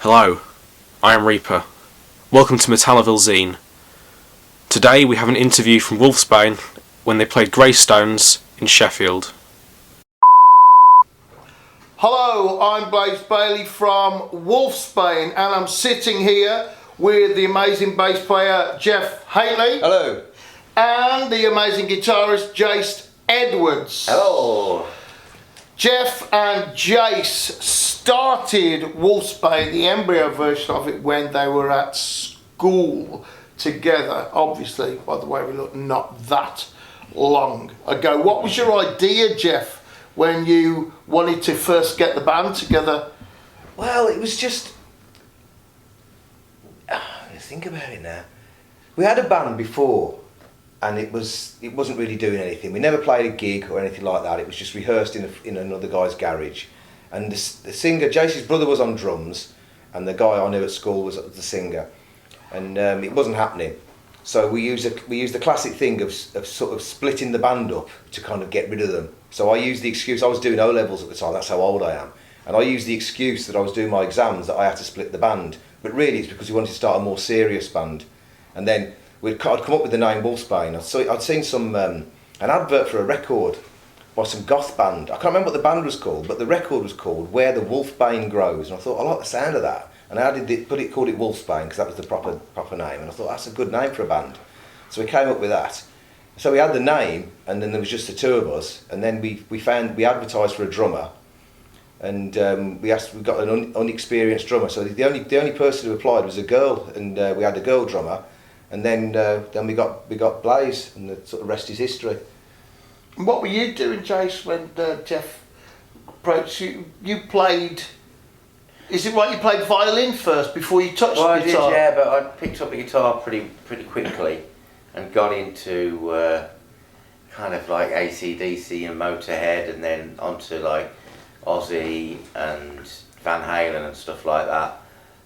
Hello, I am Reaper. Welcome to Metalliville Zine. Today we have an interview from Wolfsbane when they played Greystones in Sheffield. Hello, I'm Blaze Bailey from Wolfsbane, and I'm sitting here with the amazing bass player Jeff Haley. Hello. And the amazing guitarist Jace Edwards. Hello. Jeff and Jace started Wolfsbane, the embryo version of it, when they were at school together. Obviously, by the way we look, not that long ago. What was your idea, Jeff, when you wanted to first get the band together? Well, it was just... think about it now. We had a band before, and it wasn't really doing anything. We never played a gig or anything like that. It was just rehearsed in another guy's garage. And the singer, Jace's brother, was on drums, and the guy I knew at school was the singer. And it wasn't happening. So we used the classic thing of sort of splitting the band up to kind of get rid of them. So I used the excuse, I was doing O-levels at the time, that's how old I am. And I used the excuse that I was doing my exams that I had to split the band. But really it's because we wanted to start a more serious band. And then I'd come up with the name Wolfsbane. I'd seen an advert for a record by some goth band. I can't remember what the band was called, but the record was called Where the Wolfsbane Grows. And I thought, I like the sound of that. And I called it Wolfsbane because that was the proper name. And I thought, that's a good name for a band. So we came up with that. So we had the name, and then there was just the two of us. And then we advertised for a drummer. And we got an unexperienced drummer. So the only person who applied was a girl, and we had a girl drummer. And then we got Blaze, and the sort of rest is history. What were you doing, Jace, when Jeff approached you? You played... Is it right you played violin first before you touched the guitar? I did, yeah, but I picked up the guitar pretty quickly and got into kind of like AC/DC and Motorhead, and then onto like Ozzy and Van Halen and stuff like that.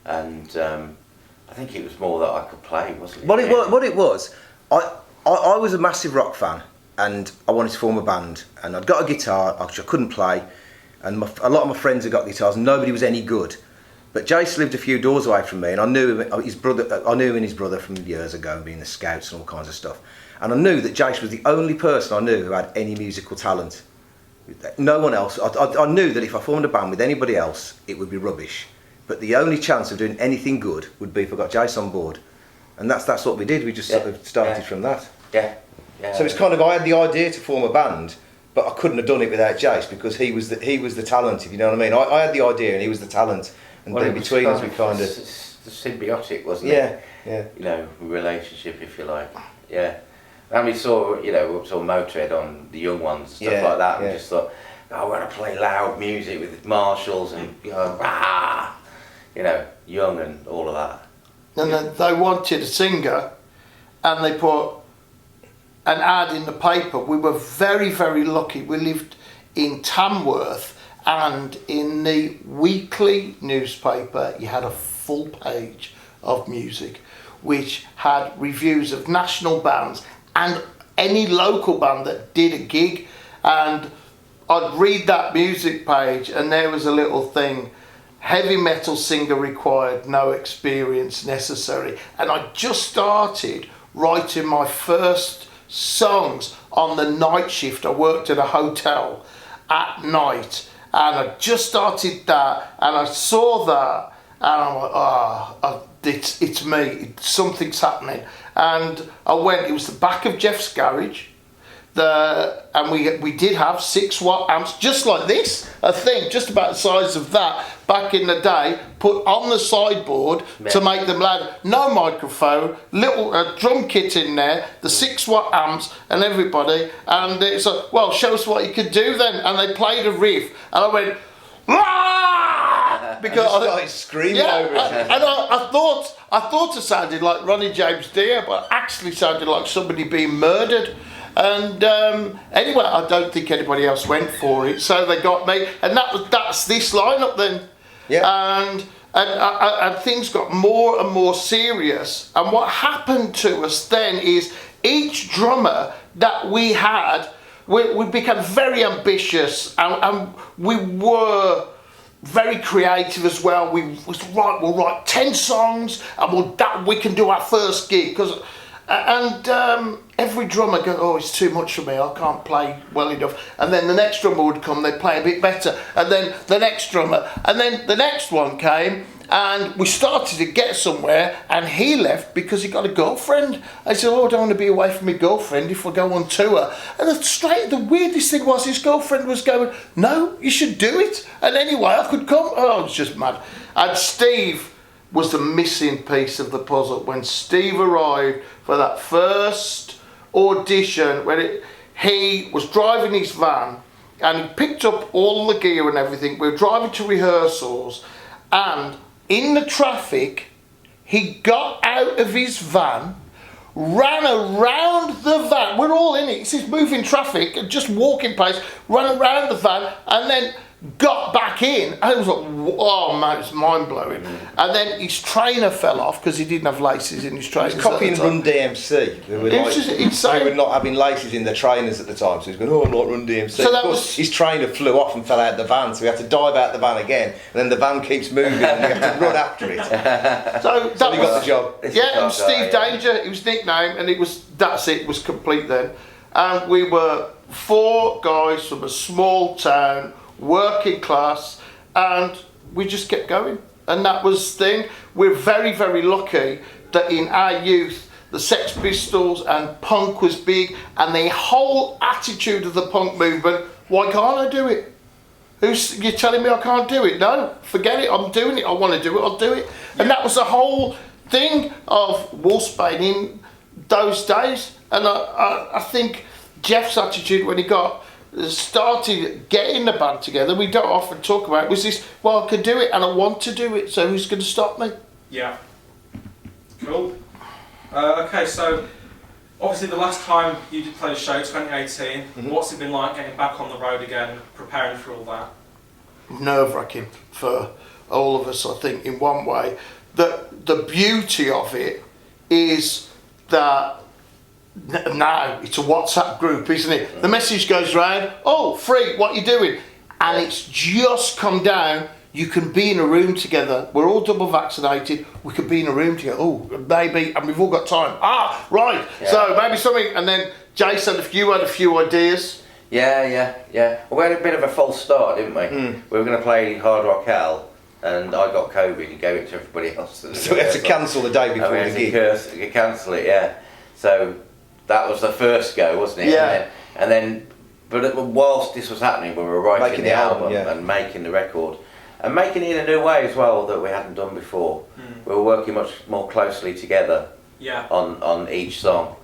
And I think it was more that I could play, wasn't it? What it was, I was a massive rock fan, and I wanted to form a band, and I'd got a guitar, I couldn't play, and a lot of my friends had got guitars, and nobody was any good. But Jace lived a few doors away from me, and I knew him and his brother from years ago, being the Scouts and all kinds of stuff. And I knew that Jace was the only person I knew who had any musical talent. No one else. I knew that if I formed a band with anybody else, it would be rubbish. But the only chance of doing anything good would be if I got Jace on board. And that's what we did. We just sort of started from that. Yeah. So it's kind of, I had the idea to form a band, but I couldn't have done it without Jace because he was the talent, if you know what I mean. I had the idea and he was the talent, and then between us we kind of... The symbiotic, wasn't it? Yeah. You know, relationship, if you like. Yeah. And we saw Motorhead on the Young Ones, stuff like that, and just thought, I want to play loud music with Marshalls and rah, Young and all of that. And then they wanted a singer, and they put an ad in the paper. We were very, very lucky. We lived in Tamworth, and in the weekly newspaper you had a full page of music which had reviews of national bands and any local band that did a gig. And I'd read that music page, and there was a little thing: heavy metal singer required, no experience necessary. And I just started writing my first songs on the night shift. I worked at a hotel at night, and I just started that, and I saw that, and I'm like, it's me, something's happening. And I went, it was the back of Jeff's garage, and we did have 6-watt amps, just like this, a thing just about the size of that back in the day, put on the sideboard to make them loud. No microphone, little drum kit in there, the 6-watt amps and everybody. And it's like, well, show us what you could do then. And they played a riff, and I went, because I started screaming over it. And I thought it sounded like Ronnie James Dio, but it actually sounded like somebody being murdered. And anyway, I don't think anybody else went for it, so they got me, and that's this lineup then. Yeah. And things got more and more serious. And what happened to us then is each drummer that we had, we became very ambitious, and we were very creative as well. We was right. We'll write 10 songs, and we can do our first gig. Every drummer goes, oh, it's too much for me. I can't play well enough. And then the next drummer would come. They'd play a bit better. And then the next drummer, and then the next one came. And we started to get somewhere, and he left because he got a girlfriend. I said, oh, I don't want to be away from my girlfriend if we go on tour. And the weirdest thing was his girlfriend was going, no, you should do it. And anyway, I could come. Oh, I was just mad. And Steve was the missing piece of the puzzle. When Steve arrived for that first audition, he was driving his van, and he picked up all the gear and everything. We were driving to rehearsals, and in the traffic, he got out of his van, ran around the van. We're all in it. It's this moving traffic, just walking pace, ran around the van, and then got back in. And it was like, oh man, it's mind blowing. And then his trainer fell off because he didn't have laces in his trainers. He was copying Run DMC. They were not having laces in the trainers at the time, so he was going, oh, I'm not Run DMC. So of course, his trainer flew off and fell out the van, so we had to dive out the van again, and then the van keeps moving and you have to run after it. So he got the job. Yeah, and Steve Danger, it was nicknamed, and it was complete then. And we were 4 guys from a small town, working class, and we just kept going, and that was the thing. We're very, very lucky that in our youth the Sex Pistols and punk was big, and the whole attitude of the punk movement, why can't I do it? You're telling me I can't do it? No, forget it, I'm doing it. I want to do it, I'll do it. And that was the whole thing of Wolfsbane in those days. And I think Jeff's attitude when he started getting the band together, we don't often talk about it, was this, well, I can do it and I want to do it, so who's going to stop me? Yeah. Cool. Okay, so obviously the last time you did play a show, 2018, what's it been like getting back on the road again, preparing for all that? Nerve-wracking for all of us, I think, in one way. The beauty of it is that now it's a WhatsApp group, isn't it? The message goes round, oh, free, what you doing? And it's just come down, you can be in a room together, we're all double vaccinated, we could be in a room together, oh, maybe, and we've all got time. Ah, right, so maybe something, and then Jason, you had a few ideas. Yeah. Well, we had a bit of a false start, didn't we? We were going to play Hard Rock Hell, and I got COVID and gave it to everybody else. So we had to cancel the day before the gig. Cancel it, yeah. So that was the first go, wasn't it? Yeah. But whilst this was happening, we were writing the album and making the record, and making it in a new way as well that we hadn't done before. We were working much more closely together on each song.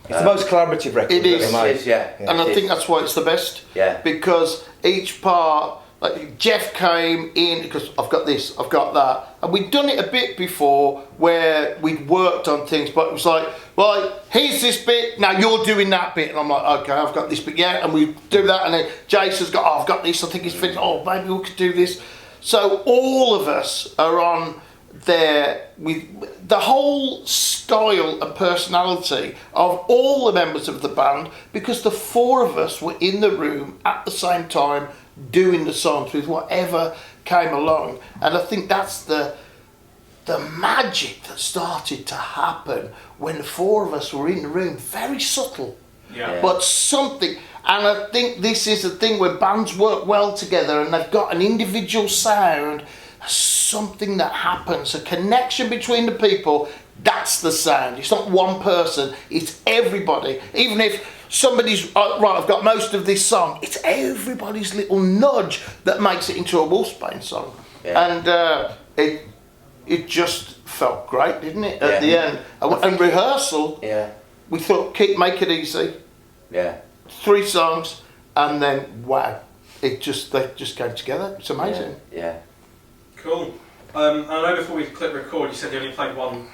It's the most collaborative record it is, and I think that's why it's the best. Yeah. Because each part, like Jeff came in because I've got this, I've got that, and we'd done it a bit before where we'd worked on things, but it was like, right, here's this bit, now you're doing that bit, and I'm like, okay, I've got this bit, and we do that, and then Jason's got, oh, I've got this, I think it's finished, oh, maybe we could do this. So all of us are on there with the whole style and personality of all the members of the band, because the 4 of us were in the room at the same time doing the songs with whatever came along. And I think that's the magic that started to happen when the 4 of us were in the room. Very subtle, but something. And I think this is the thing where bands work well together and they've got an individual sound, something that happens, a connection between the people. That's the sound. It's not one person, it's everybody. Even if somebody's right, I've got most of this song, it's everybody's little nudge that makes it into a Wolfsbane song. And it just felt great, didn't it, at the end? And rehearsal, we thought, make it easy. 3 songs, and then wow, they just came together. It's amazing. Yeah. Cool. I know before we click record, you said you only played one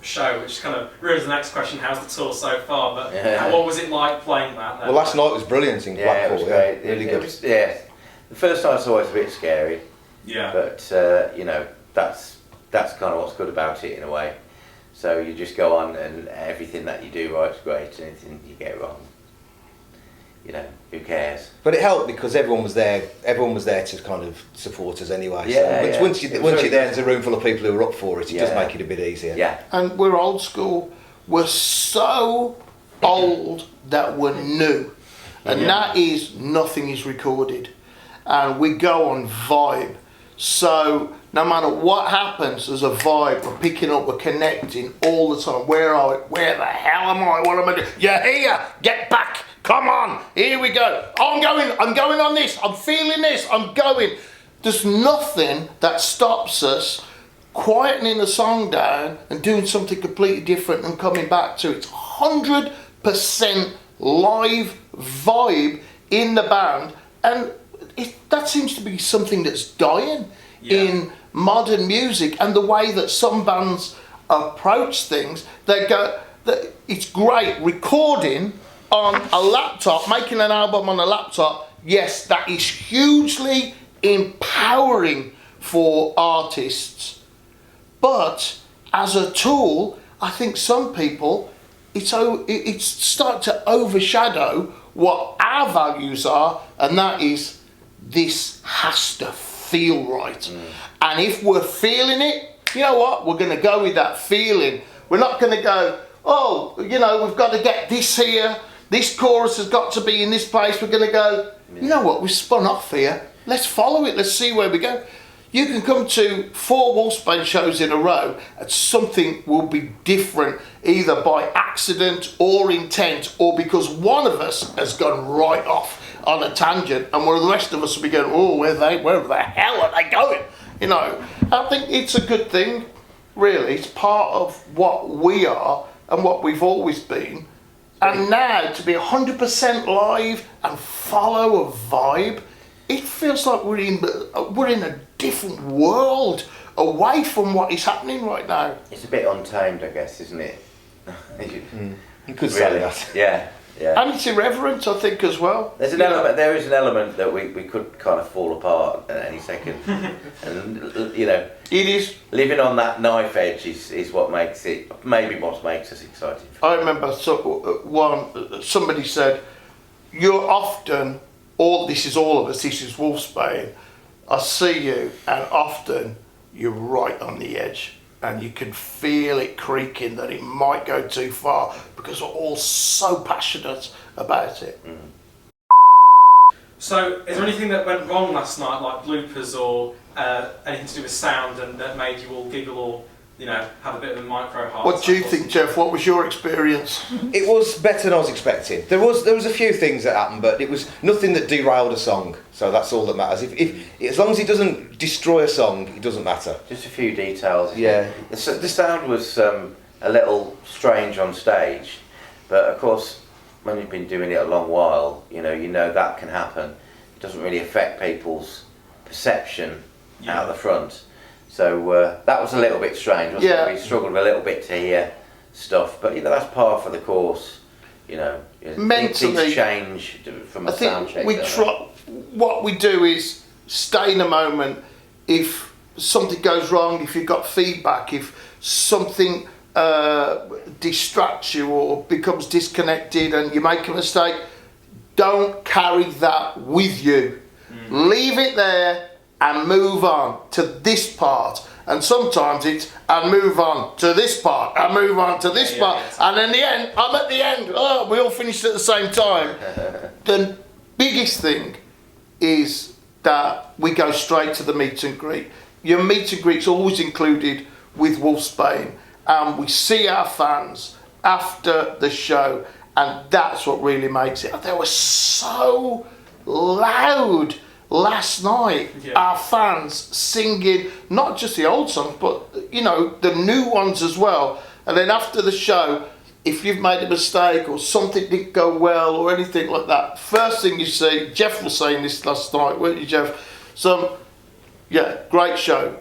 show, which kind of ruins the next question. How's the tour so far? But what was it like playing that? Well, last night was brilliant in Blackpool. It was great. Really good. The first night's always a bit scary. Yeah. But that's kind of what's good about it in a way. So you just go on, and everything that you do right's great, and anything you get wrong, you know, who cares? But it helped because everyone was there. Everyone was there to kind of support us anyway. Yeah, so yeah. once you're there, there's a room full of people who are up for it. It does make it a bit easier. Yeah. And we're old school. We're so old that we're new, and that is nothing is recorded, and we go on vibe. So no matter what happens, there's a vibe. We're picking up. We're connecting all the time. Where are we? Where the hell am I? What am I doing? You're here. Get back. Come on. Here we go. I'm going on this. I'm feeling this. I'm going. There's nothing that stops us quietening a song down and doing something completely different and coming back to it. It's 100% live vibe in the band, and that seems to be something that's dying in modern music. And the way that some bands approach things, it's great recording on a laptop, making an album on a laptop. Yes, that is hugely empowering for artists, but as a tool, I think some people, it's starting to overshadow what our values are, and that is, this has to feel right. And if we're feeling it, you know what, we're going to go with that feeling. We're not going to go, oh, you know, we've got to get this here, this chorus has got to be in this place. We're going to go, you know what, we've spun off here, let's follow it, let's see where we go. You can come to 4 Wolfsbane shows in a row and something will be different, either by accident or intent, or because one of us has gone right off on a tangent, and where the rest of us will be going, oh, where the hell are they going? You know, I think it's a good thing, really. It's part of what we are and what we've always been. And now to be 100% live and follow a vibe, it feels like we're in a different world, away from what is happening right now. It's a bit untamed, I guess, isn't it? You could say that. Yeah, yeah. And it's irreverent, I think, as well. There is an element that we could kind of fall apart at any second. And, you know, It is. living on that knife edge is what makes it, maybe what makes us excited. I remember somebody said, you're often, this is all of us, this is Wolfsbane, I see you, and often you're right on the edge, and you can feel it creaking that it might go too far, because we're all so passionate about it. So, is there anything that went wrong last night, like bloopers or anything to do with sound, and that made you all giggle or, you know, have a bit of a micro heart? What do you think, Jeff? What was your experience? It was better than I was expecting. There was a few things that happened, but it was nothing that derailed a song. So that's all that matters. If as long as it doesn't destroy a song, it doesn't matter. Just a few details. Yeah. The sound was a little strange on stage, but of course, when you've been doing it a long while, you know that can happen. It doesn't really affect people's perception out the front. So that was a little bit strange, wasn't it? We struggled a little bit to hear stuff, but that's par for the course. Mentally, things change from a sound check. What we do is stay in the moment. If something goes wrong, if you've got feedback, if something distracts you or becomes disconnected and you make a mistake, don't carry that with you. Leave it there and move on to this part. And sometimes it's, and move on to this part, and move on to this part. And in the end, I'm at the end. Oh, we all finished at the same time. The biggest thing is that we go straight to the meet and greet. Your meet and greet's always included with Wolfsbane. And we see our fans after the show. And that's what really makes it. They were so loud last night, our fans singing not just the old songs, but the new ones as well. And then after the show, if you've made a mistake or something didn't go well or anything like that, first thing you see, Jeff was saying this last night, weren't you, Jeff? Great show.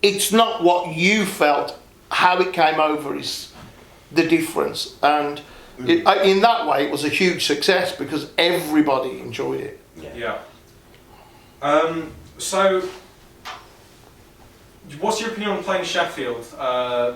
It's not what you felt, how it came over is the difference. And in that way, it was a huge success because everybody enjoyed it. So, What's your opinion on playing Sheffield?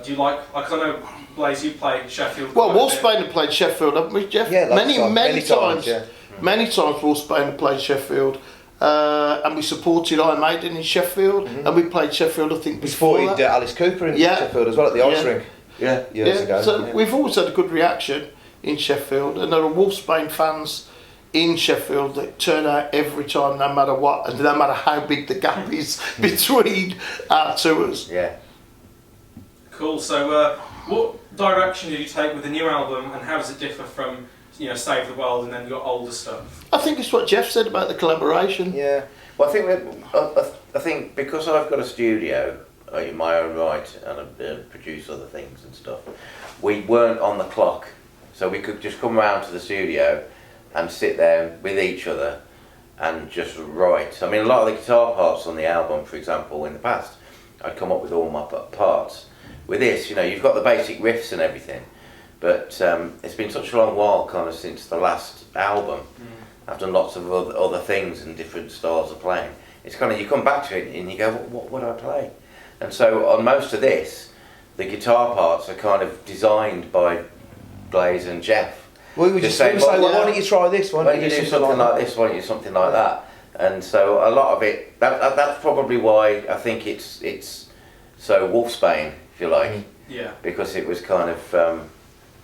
Do you like? Because I know Blaze, you play Sheffield. Well, quite a bit. Wolfsbane have played Sheffield, haven't we, Jeff? Yeah, many times. Yeah. Many times Wolfsbane have played Sheffield. And we supported Iron Maiden in Sheffield, and we played Sheffield, I think, We before supported that. Alice Cooper in Sheffield as well at the ice rink. Yeah. Years ago. So we've always had a good reaction in Sheffield, and there are Wolfsbane fans in Sheffield that turn out every time, no matter what, and no matter how big the gap is between our tours. Yeah. Cool. So, what direction did you take with the new album, and how does it differ from, Save the World and then your older stuff? I think it's what Jeff said about the collaboration. Yeah. Well, I think because I've got a studio in my own right and I produce other things and stuff, we weren't on the clock, so we could just come round to the studio and sit there with each other and just write. I mean, a lot of the guitar parts on the album, for example, in the past, I'd come up with all my parts. With this, you've got the basic riffs and everything, but it's been such a long while kind of since the last album. I've done lots of other things and different styles of playing. It's kind of, you come back to it and you go, what would I play? And so on most of this, the guitar parts are kind of designed by Blaze and Jeff. We were just saying, why don't you try this? Why don't you do something like this? Why don't you do something like that? And so a lot of it, that's probably why I think it's so Wolfsbane, if you like. Yeah. Because it was kind of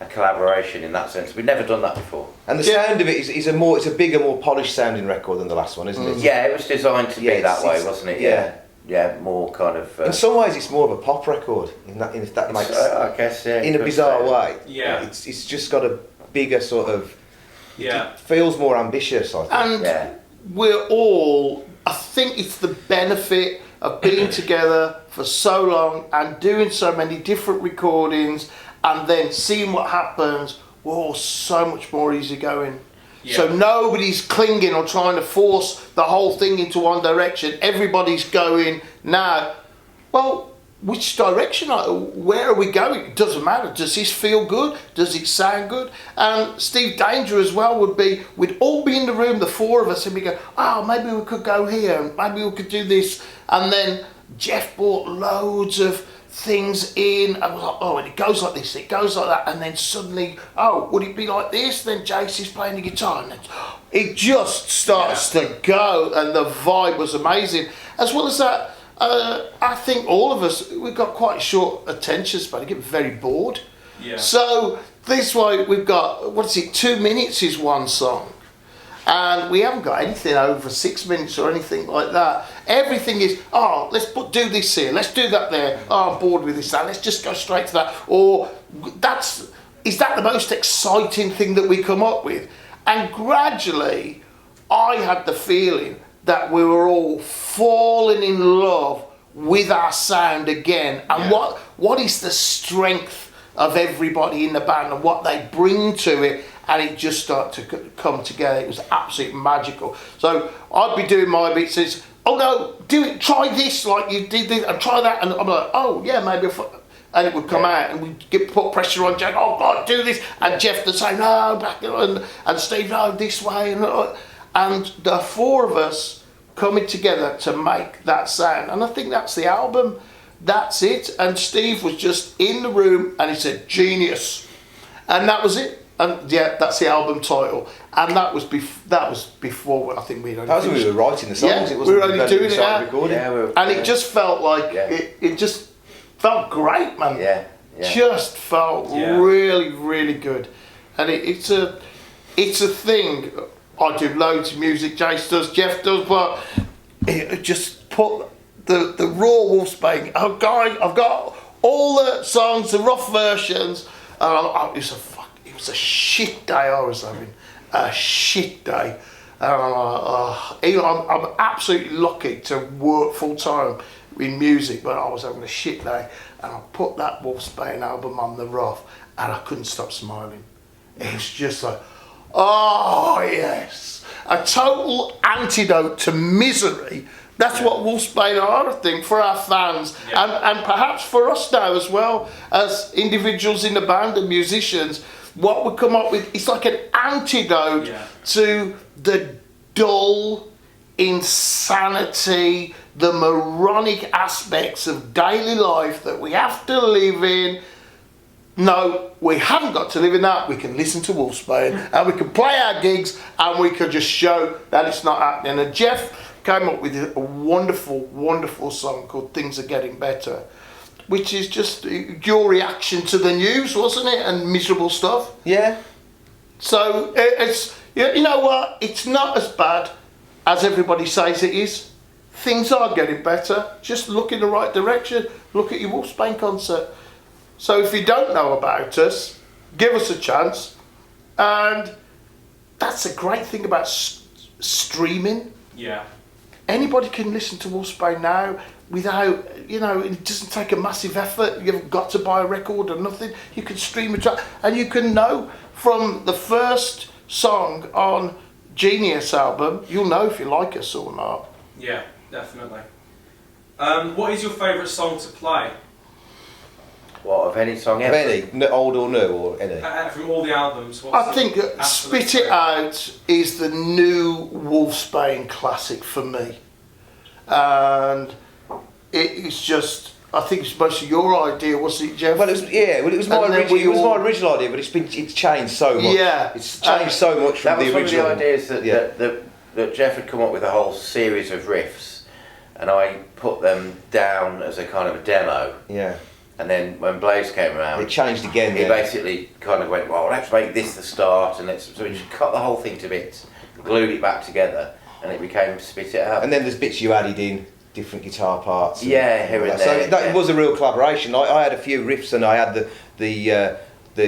a collaboration in that sense. We'd never done that before. And the sound of it is it's a bigger, more polished sounding record than the last one, isn't it? Yeah, it was designed to be that way, wasn't it? Yeah, more kind of. In some ways, it's more of a pop record. If that makes. I guess in a bizarre way. Yeah. It's just got a bigger sort of. Yeah. It feels more ambitious, I think. And we're all, I think it's the benefit of being together for so long and doing so many different recordings and then seeing what happens. We're all so much more easygoing. Yeah. So nobody's clinging or trying to force the whole thing into one direction. Everybody's going, now, well, which direction? Where are we going? It doesn't matter. Does this feel good? Does it sound good? And Steve Danger as well would be, we'd all be in the room, the four of us, and we go, oh, maybe we could go here, and maybe we could do this. And then Jeff brought loads of things in, and was like, oh, and it goes like this, it goes like that, and then suddenly, oh, would it be like this? Then Jason's playing the guitar, and then it just starts to go, and the vibe was amazing. As well as that, I think all of us, we've got quite short attention span, we get very bored. Yeah. So this way we've got, 2 minutes is one song. And we haven't got anything over 6 minutes or anything like that. Everything is, oh, let's do this here, let's do that there. Oh, I'm bored with this now, let's just go straight to that. Or is that the most exciting thing that we come up with? And gradually, I had the feeling that we were all falling in love with our sound again. And what is the strength of everybody in the band and what they bring to it, and it just started to come together. It was absolutely magical. So I'd be doing my bits, says, oh no, try this like you did this, and try that, and I'm like, oh yeah, maybe and it would come out, and we'd put pressure on Jack, oh God, do this, and Jeff would say, no, back, and Steve, no, this way, and the four of us coming together to make that sound. And I think that's the album. That's it. And Steve was just in the room and he said, genius. And that was it. And yeah, that's the album title. And that was before I think we'd only that was when we were writing the songs. Yeah, it wasn't we were only doing it out. Recording. And it just felt like, it just felt great, man. Yeah. Just felt really, really good. And it's a thing. I do loads of music, Jace does, Jeff does, but it just put the raw Wolfsbane. Oh, guy, I've got all the songs, the rough versions. It was a shit day I was having, a shit day. I'm absolutely lucky to work full time in music, but I was having a shit day, and I put that Wolfsbane album on the rough, and I couldn't stop smiling. It was just like, oh yes, a total antidote to misery. That's what Wolfsbane are, I think, for our fans, and perhaps for us now as well, as individuals in the band and musicians. What we come up with, it's like an antidote to the dull, insanity, the moronic aspects of daily life that we have to live in. No, we haven't got to live in that. We can listen to Wolfsbane and we can play our gigs and we can just show that it's not happening. And Jeff came up with a wonderful, wonderful song called Things Are Getting Better, which is just your reaction to the news, wasn't it? And miserable stuff. Yeah. So it's, you know what? It's not as bad as everybody says it is. Things are getting better. Just look in the right direction. Look at your Wolfsbane concert. So if you don't know about us, give us a chance. And that's a great thing about streaming. Yeah. Anybody can listen to Wolfsbane now without, it doesn't take a massive effort. You haven't got to buy a record or nothing. You can stream a track and you can know from the first song on Genius album, you'll know if you like us or not. Yeah, definitely. What is your favourite song to play? What, of any song ever? Any, old or new, or any? From all the albums. I think Spit It Out is the new Wolfsbane classic for me. And it's just, I think it's mostly your idea, wasn't it, Jeff? Well, it was my original idea, but it's changed so much. Yeah. It's changed so much from the original. That was one of the ideas that Jeff had come up with a whole series of riffs, and I put them down as a kind of a demo. Yeah. And then when Blaze came around, it changed again. He basically kind of went, well, let's make this the start, and so we just cut the whole thing to bits, glued it back together, and it became Spit It Out. And then there's bits you added in, different guitar parts. Yeah, here and there. So that was a real collaboration. I had a few riffs, and I had the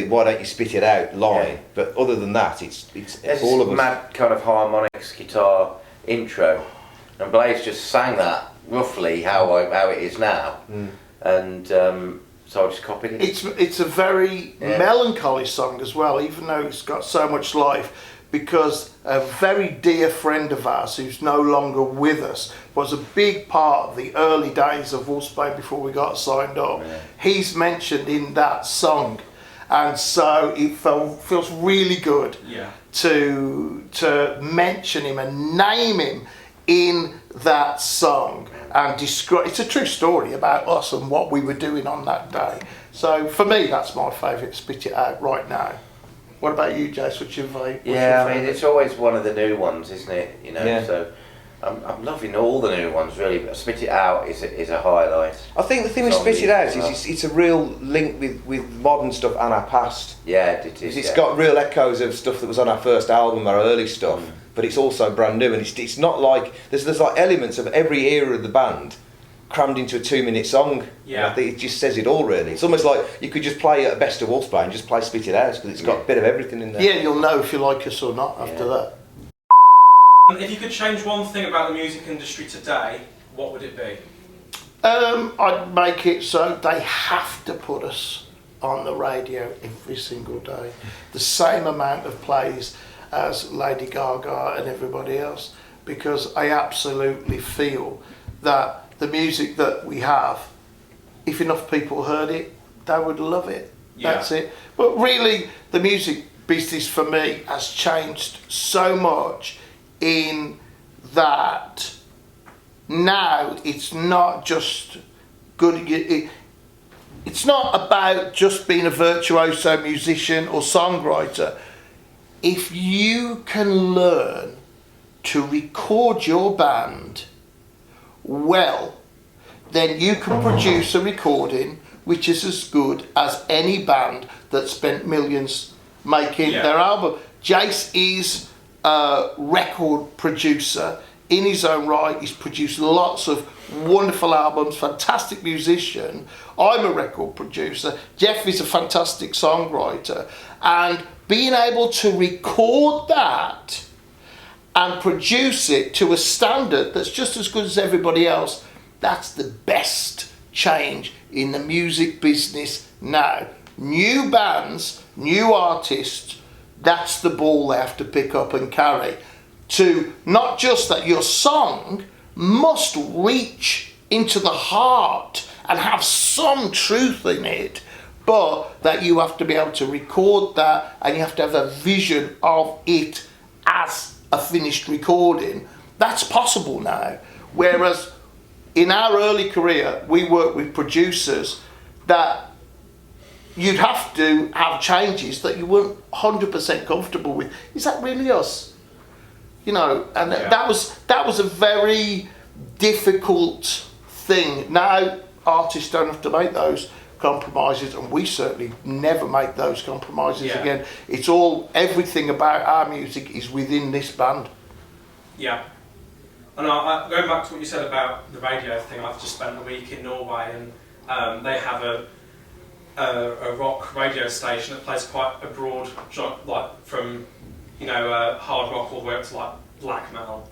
Why Don't You Spit It Out line, yeah. But other than that, it's all of us. Mad kind of harmonics guitar intro, and Blaze just sang that roughly how it is now. And so I just copied it. It's a very melancholy song as well, even though it's got so much life, because a very dear friend of ours who's no longer with us was a big part of the early days of Wolfsbane before we got signed up. Yeah. He's mentioned in that song, and so it feels really good to mention him and name him in that song and describe. It's a true story about us and what we were doing on that day. So for me, that's my favourite Spit It Out right now. What about you, Jace? What's your favourite? I mean, it's always one of the new ones, isn't it? So I'm loving all the new ones really, but Spit It Out is a highlight. I think the thing with Spit It Out is it's a real link with modern stuff and our past. Yeah, it is. It's got real echoes of stuff that was on our first album, our early stuff. But it's also brand new, and it's not like there's like elements of every era of the band crammed into a 2-minute song. Yeah, I think it just says it all really. It's almost like you could just play a best of Wolfsbane, just play Spit It Out, because it's got a bit of everything in there. Yeah, you'll know if you like us or not after that. If you could change one thing about the music industry today, what would it be? I'd make it so they have to put us on the radio every single day, the same amount of plays as Lady Gaga and everybody else, because I absolutely feel that the music that we have, if enough people heard it, they would love it. Yeah. That's it. But really, the music business for me has changed so much in that now it's not just good. It's not about just being a virtuoso musician or songwriter. If you can learn to record your band well, then you can produce a recording which is as good as any band that spent millions making their album. Jace is a record producer in his own right. He's produced lots of wonderful albums, fantastic musician. I'm a record producer. Jeff is a fantastic songwriter. And being able to record that and produce it to a standard that's just as good as everybody else, that's the best change in the music business now. New bands, new artists, that's the ball they have to pick up and carry. To not just that your song must reach into the heart and have some truth in it, but that you have to be able to record that and you have to have a vision of it as a finished recording That's possible now. Whereas in our early career, we worked with producers that you'd have to have changes that you weren't 100% comfortable with. Is that really us? You know, and that was a very difficult thing. Now artists don't have to make those compromises, and we certainly never make those compromises again. It's all, everything about our music is within this band. Yeah. And going back to what you said about the radio thing, I've just spent a week in Norway, and they have a rock radio station that plays quite a broad genre, like from hard rock all the way up to like black metal,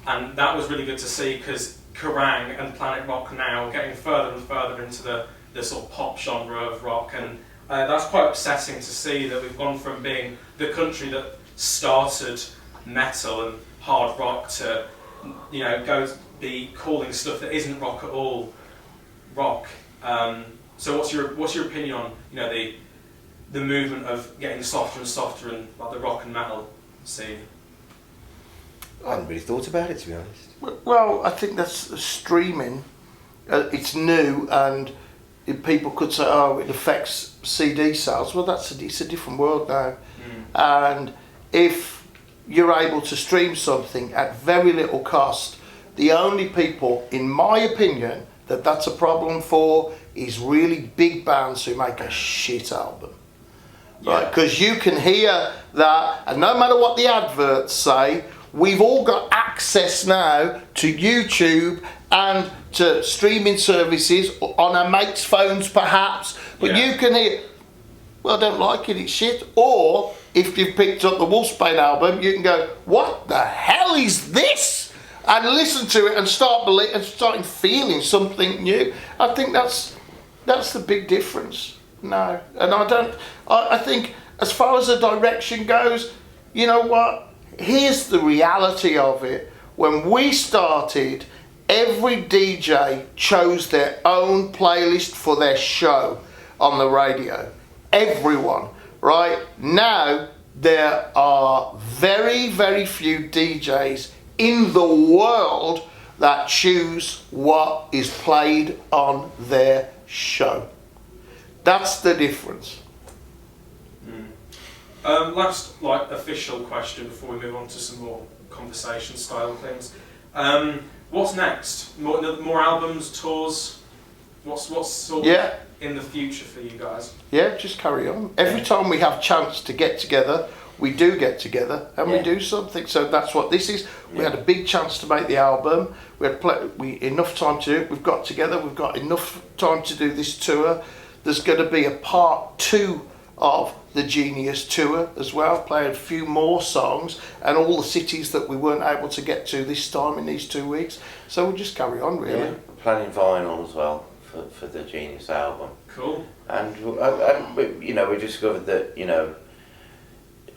and that was really good to see, because currentt and planet rock now are getting further and further into the sort of pop genre of rock, and that's quite upsetting to see that we've gone from being the country that started metal and hard rock to go to be calling stuff that isn't rock at all rock. So what's your opinion on the movement of getting softer and softer in like the rock and metal scene? I hadn't really thought about it, to be honest. Well, I think that's streaming. It's new, and people could say, "Oh, it affects CD sales." Well, it's a different world now, and if you're able to stream something at very little cost, the only people, in my opinion, that's a problem for is really big bands who make a shit album. Right? Because you can hear that, and no matter what the adverts say, we've all got access now to YouTube and to streaming services on our mates' phones perhaps, but you can hear, well, I don't like it, it's shit. Or if you've picked up the Wolfsbane album, you can go, what the hell is this? And listen to it and starting feeling something new. I think that's the big difference now. And I think as far as the direction goes, you know what? Here's the reality of it. When we started, every DJ chose their own playlist for their show on the radio. Everyone. Right? Now, there are very, very few DJs in the world that choose what is played on their show. That's the difference. Last official question before we move on to some more conversation style things. What's next? More albums, tours? What's sort of in the future for you guys? Yeah, just carry on. Every time we have chance to get together, we do get together and we do something. So that's what this is. We had a big chance to make the album. We had enough time to do it. We've got together. We've got enough time to do this tour. There's going to be a part 2 of the Genius tour as well. Playing a few more songs and all the cities that we weren't able to get to this time in these 2 weeks. So we'll just carry on, really. Yeah, planning vinyl as well for the Genius album. Cool. And we discovered that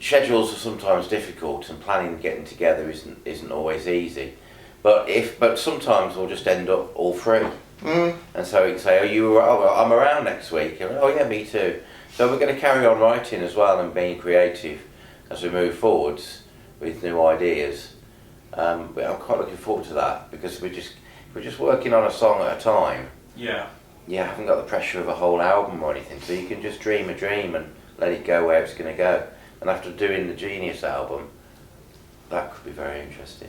schedules are sometimes difficult, and planning getting together isn't always easy. But sometimes we'll just end up all free. And so we can say, I'm around next week. And, oh yeah, me too. So we're going to carry on writing as well and being creative as we move forwards with new ideas. I'm quite looking forward to that, because we're just working on a song at a time. Yeah. You haven't got the pressure of a whole album or anything, so you can just dream a dream and let it go where it's going to go. And after doing the Genius album, that could be very interesting.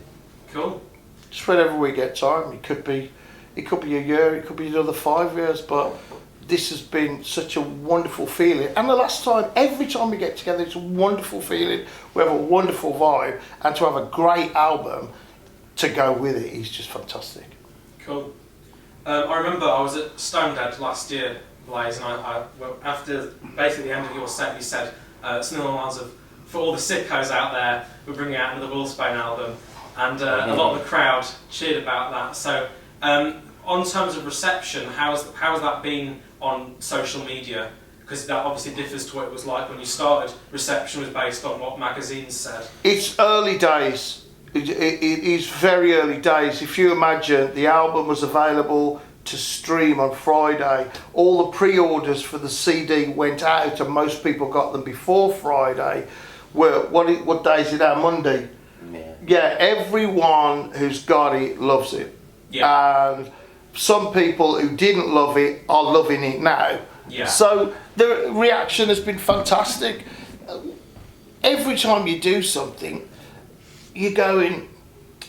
Cool. Just whenever we get time. It could be a year, it could be another 5 years, but this has been such a wonderful feeling. And the last time, every time we get together, it's a wonderful feeling. We have a wonderful vibe, and to have a great album to go with it is just fantastic. Cool. I remember I was at Stone Dead last year, Blaze, and after basically the end of your set, you said something along the lines of, for all the sickos out there, we're bringing out another Wolfsbane album, and a lot of the crowd cheered about that. So, on terms of reception, how's that been on social media? Because that obviously differs to what it was like when you started. Reception was based on what magazines said. It's early days. It is very early days. If you imagine the album was available to stream on Friday, all the pre-orders for the CD went out, and most people got them before Friday. What day is it now? Monday. Yeah. everyone who's got it loves it. Yeah. And some people who didn't love it are loving it now. Yeah. So the reaction has been fantastic. Every time you do something, you're going,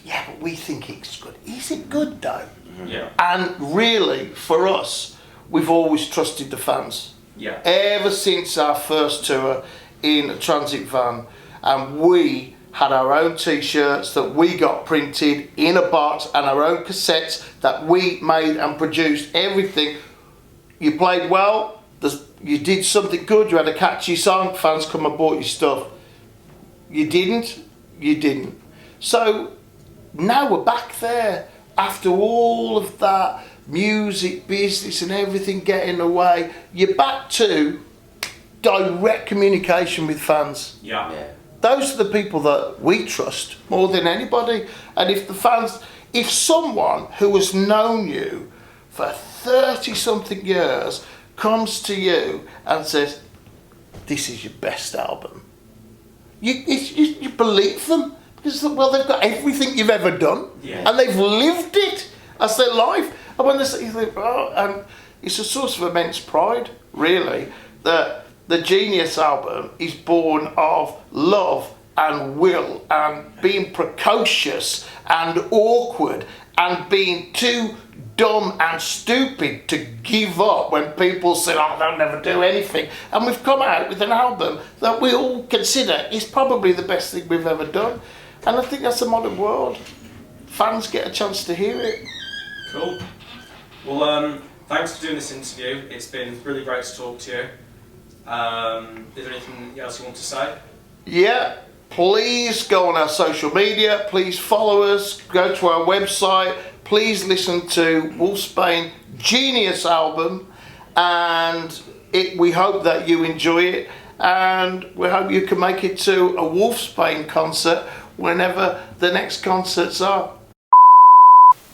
yeah, but we think it's good. Is it good though? Yeah. And really, for us, we've always trusted the fans. Yeah. Ever since our first tour in a transit van, and we had our own t-shirts that we got printed in a box, and our own cassettes that we made and produced, everything. You played well, you did something good, you had a catchy song, fans come and bought your stuff. You didn't. So now we're back there after all of that music business and everything getting away. You're back to direct communication with fans. Yeah. Those are the people that we trust more than anybody. And if someone who has known you for 30 something years comes to you and says, this is your best album, you believe them, because, well, they've got everything you've ever done, and they've lived it as their life. And when they say, you think, oh, and it's a source of immense pride, really, that the Genius album is born of love and will and being precocious and awkward and being too dumb and stupid to give up when people say, oh, they'll never do anything. And we've come out with an album that we all consider is probably the best thing we've ever done. And I think that's the modern world. Fans get a chance to hear it. Cool. Well, thanks for doing this interview. It's been really great to talk to you. Is there anything else you want to say? Yeah, please go on our social media, please follow us, go to our website, please listen to Wolfsbane Genius album, and we hope that you enjoy it, and we hope you can make it to a Wolfsbane concert whenever the next concerts are.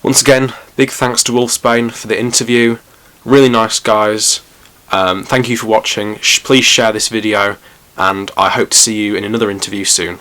Once again, big thanks to Wolfsbane for the interview. Really nice guys. Thank you for watching. Please share this video, and I hope to see you in another interview soon.